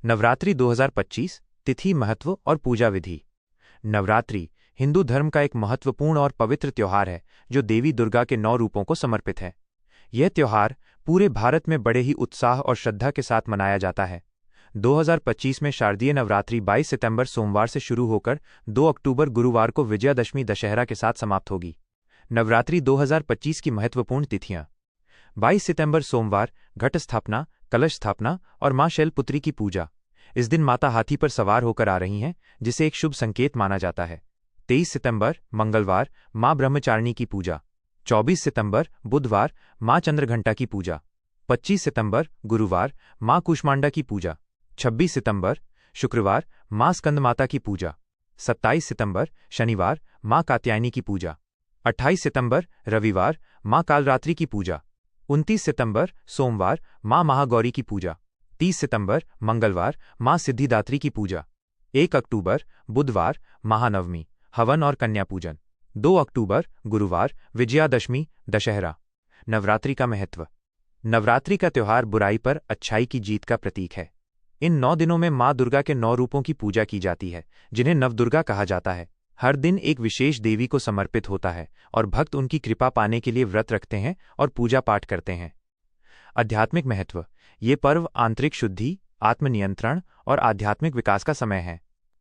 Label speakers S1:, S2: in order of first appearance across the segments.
S1: नवरात्रि 2025 तिथि, महत्व और पूजा विधि। नवरात्रि हिंदू धर्म का एक महत्वपूर्ण और पवित्र त्योहार है जो देवी दुर्गा के 9 रूपों को समर्पित है। यह त्योहार पूरे भारत में बड़े ही उत्साह और श्रद्धा के साथ मनाया जाता है। 2025 में शारदीय नवरात्रि 22 सितंबर सोमवार से शुरू होकर 2 अक्टूबर गुरुवार को विजयादशमी दशहरा के साथ समाप्त होगी। नवरात्रि 2025 की महत्वपूर्ण तिथियां: 22 सितंबर सोमवार घट स्थापना, कलश स्थापना और मां शैलपुत्री की पूजा। इस दिन माता हाथी पर सवार होकर आ रही हैं, जिसे एक शुभ संकेत माना जाता है। 23 सितंबर मंगलवार मां ब्रह्मचारिणी की पूजा। 24 सितंबर बुधवार मां चंद्रघंटा की पूजा। 25 सितंबर गुरुवार मां कूष्मांडा की पूजा। 26 सितंबर शुक्रवार मां स्कंदमाता की पूजा। 27 सितंबर शनिवार मां कात्यायनी की पूजा। 28 सितंबर रविवार मां कालरात्रि की पूजा। 29 सितंबर सोमवार मां महागौरी की पूजा। 30 सितंबर मंगलवार मां सिद्धिदात्री की पूजा। 1 अक्टूबर बुधवार महानवमी, हवन और कन्या पूजन। 2 अक्टूबर गुरुवार विजयादशमी दशहरा। नवरात्रि का महत्व। नवरात्रि का त्योहार बुराई पर अच्छाई की जीत का प्रतीक है। इन 9 दिनों में मां दुर्गा के 9 रूपों की पूजा की जाती है, जिन्हें नवदुर्गा कहा जाता है। हर दिन एक विशेष देवी को समर्पित होता है और भक्त उनकी कृपा पाने के लिए व्रत रखते हैं और पूजा पाठ करते हैं। आध्यात्मिक महत्व। ये पर्व आंतरिक शुद्धि, आत्मनियंत्रण और आध्यात्मिक विकास का समय है।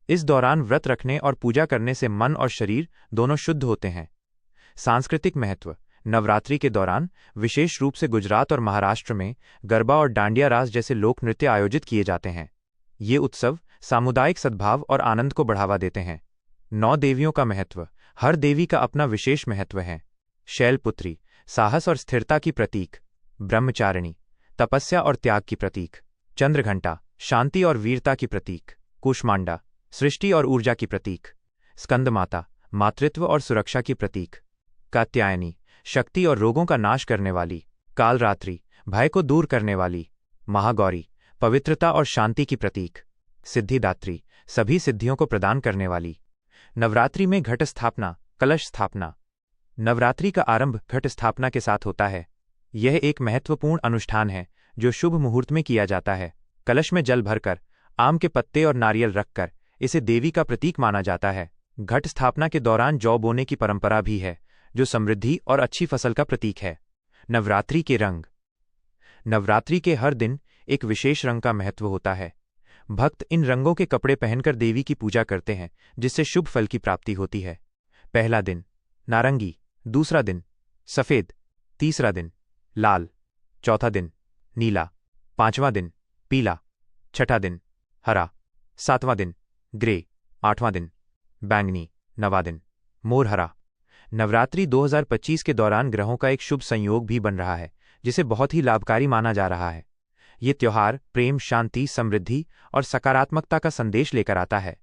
S1: इस दौरान व्रत रखने और पूजा करने से मन और शरीर दोनों शुद्ध होते हैं। सांस्कृतिक महत्व। नवरात्रि के दौरान विशेष रूप से गुजरात और महाराष्ट्र में गरबा और डांडिया रास जैसे लोक नृत्य आयोजित किए जाते हैं। ये उत्सव सामुदायिक सद्भाव और आनंद को बढ़ावा देते हैं। 9 देवियों का महत्व। हर देवी का अपना विशेष महत्व है। शैलपुत्री साहस और स्थिरता की प्रतीक। ब्रह्मचारिणी तपस्या और त्याग की प्रतीक। चंद्रघंटा शांति और वीरता की प्रतीक। कूष्मांडा सृष्टि और ऊर्जा की प्रतीक। स्कंदमाता मातृत्व और सुरक्षा की प्रतीक। कात्यायनी शक्ति और रोगों का नाश करने वाली। कालरात्रि भय को दूर करने वाली। महागौरी पवित्रता और शांति की प्रतीक। सिद्धिदात्री सभी सिद्धियों को प्रदान करने वाली। नवरात्रि में घट स्थापना, कलश स्थापना। नवरात्रि का आरंभ घट स्थापना के साथ होता है। यह एक महत्वपूर्ण अनुष्ठान है जो शुभ मुहूर्त में किया जाता है। कलश में जल भरकर, आम के पत्ते और नारियल रखकर इसे देवी का प्रतीक माना जाता है। घट स्थापना के दौरान जौ बोने की परंपरा भी है, जो समृद्धि और अच्छी फसल का प्रतीक है। नवरात्रि के रंग। नवरात्रि के हर दिन एक विशेष रंग का महत्व होता है। भक्त इन रंगों के कपड़े पहनकर देवी की पूजा करते हैं, जिससे शुभ फल की प्राप्ति होती है। पहला दिन नारंगी, दूसरा दिन सफेद, तीसरा दिन लाल, चौथा दिन नीला, पांचवां दिन पीला, छठा दिन हरा, सातवां दिन ग्रे, आठवां दिन बैंगनी, नवां दिन मोर हरा। नवरात्रि 2025 के दौरान ग्रहों का एक शुभ संयोग भी बन रहा है, जिसे बहुत ही लाभकारी माना जा रहा है। ये त्योहार प्रेम, शांति, समृद्धि और सकारात्मकता का संदेश लेकर आता है।